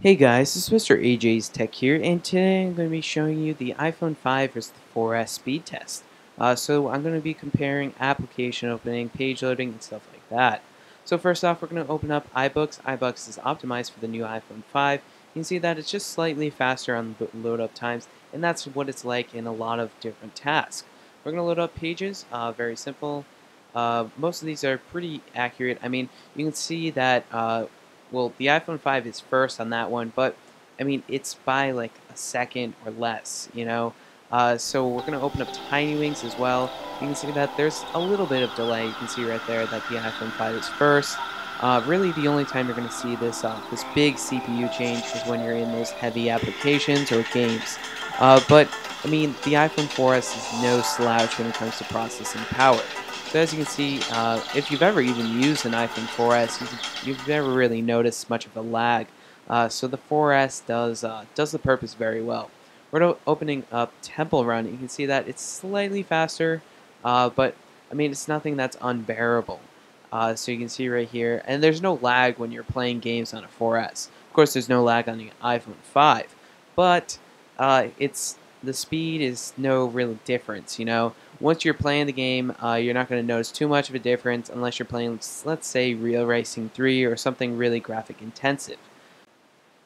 Hey guys, this is Mr. AJ's Tech here, and today I'm going to be showing you the iPhone 5 versus the 4S speed test. So I'm going to be comparing application opening, page loading, and stuff like that. So first off, we're going to open up iBooks. iBooks is optimized for the new iPhone 5. You can see that it's just slightly faster on the load up times, and that's what it's like in a lot of different tasks. We're going to load up pages, very simple. Most of these are pretty accurate. I mean, you can see that well, the iPhone 5 is first on that one, but I mean, it's by like a second or less, you know? So we're going to open up Tiny Wings as well. You can see that there's a little bit of delay. You can see right there that the iPhone 5 is first. Really, the only time you're going to see this big CPU change is when you're in those heavy applications or games. But I mean, the iPhone 4S is no slouch when it comes to processing power. So as you can see, if you've ever even used an iPhone 4S, you've never really noticed much of a lag. So the 4S does the purpose very well. We're opening up Temple Run. You can see that it's slightly faster, but I mean it's nothing that's unbearable. So you can see right here, and there's no lag when you're playing games on a 4S. Of course, there's no lag on the iPhone 5, but it's the speed is no real difference. You know, once you're playing the game, you're not going to notice too much of a difference unless you're playing, let's say, Real Racing 3 or something really graphic intensive.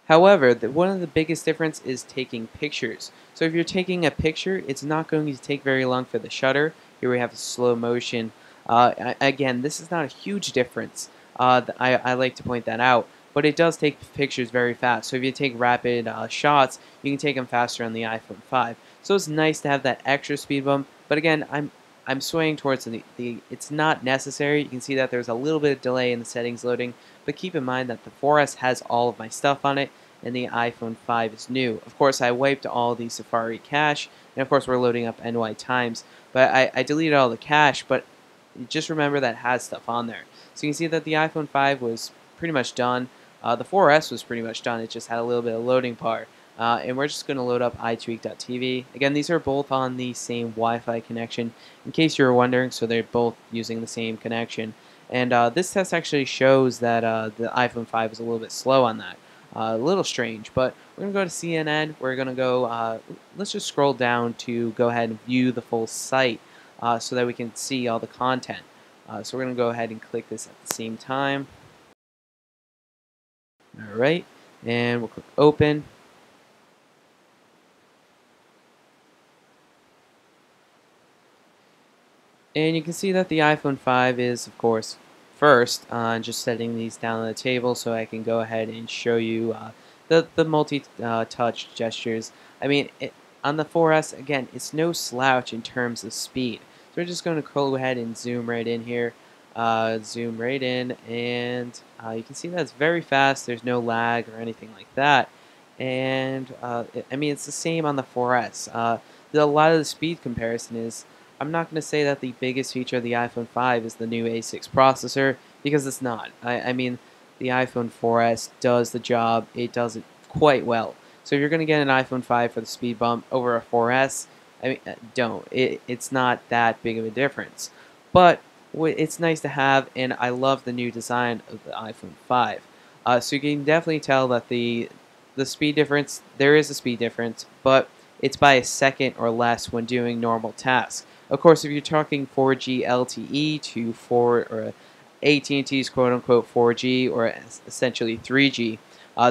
However, one of the biggest difference is taking pictures. So if you're taking a picture, it's not going to take very long for the shutter. Here we have a slow motion. Again, this is not a huge difference. I like to point that out. But it does take pictures very fast. So if you take rapid shots, you can take them faster on the iPhone 5. So it's nice to have that extra speed bump. But again, I'm swaying towards the it's not necessary. You can see that there's a little bit of delay in the settings loading, but keep in mind that the 4S has all of my stuff on it, and the iPhone 5 is new. Of course, I wiped all the Safari cache, and of course we're loading up NY Times, but I deleted all the cache, but just remember that it has stuff on there. So you can see that the iPhone 5 was pretty much done. The 4S was pretty much done. It just had a little bit of loading part. And we're just going to load up iTweak.tv. Again, these are both on the same Wi-Fi connection, in case you were wondering, so they're both using the same connection. And this test actually shows that the iPhone 5 is a little bit slow on that. A little strange, but we're going to go to CNN. We're going to go, let's just scroll down to go ahead and view the full site so that we can see all the content. So we're going to go ahead and click this at the same time. Alright, and we'll click open. And you can see that the iPhone 5 is, of course, first. Just setting these down on the table so I can go ahead and show you the multi-touch gestures. I mean, on the 4S, again, it's no slouch in terms of speed. So we're just going to go ahead and zoom right in here. Zoom right in, and you can see that it's very fast. There's no lag or anything like that. And I mean, it's the same on the 4S. A lot of the speed comparison is, I'm not going to say that the biggest feature of the iPhone 5 is the new A6 processor, because it's not. I mean, the iPhone 4S does the job. It does it quite well. So if you're going to get an iPhone 5 for the speed bump over a 4S, I mean, don't. It's not that big of a difference. But it's nice to have, and I love the new design of the iPhone 5. So you can definitely tell that the speed difference, there is a speed difference, but it's by a second or less when doing normal tasks. Of course, if you're talking 4G LTE to or AT&T's quote-unquote 4G or essentially 3G,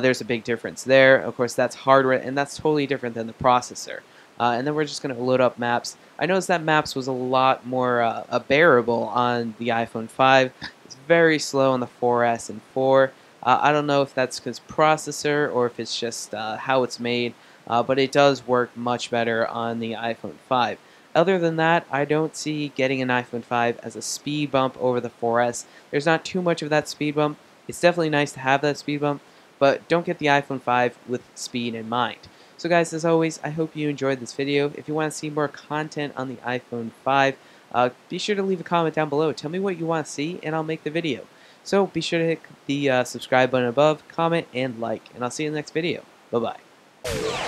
there's a big difference there. Of course, that's hardware, and that's totally different than the processor. And then we're just going to load up Maps. I noticed that Maps was a lot more bearable on the iPhone 5. It's very slow on the 4S and 4. I don't know if that's because processor or if it's just how it's made, but it does work much better on the iPhone 5. Other than that, I don't see getting an iPhone 5 as a speed bump over the 4S. There's not too much of that speed bump. It's definitely nice to have that speed bump, but don't get the iPhone 5 with speed in mind. So guys, as always, I hope you enjoyed this video. If you want to see more content on the iPhone 5, be sure to leave a comment down below. Tell me what you want to see, and I'll make the video. So be sure to hit the subscribe button above, comment, and like, and I'll see you in the next video. Bye-bye.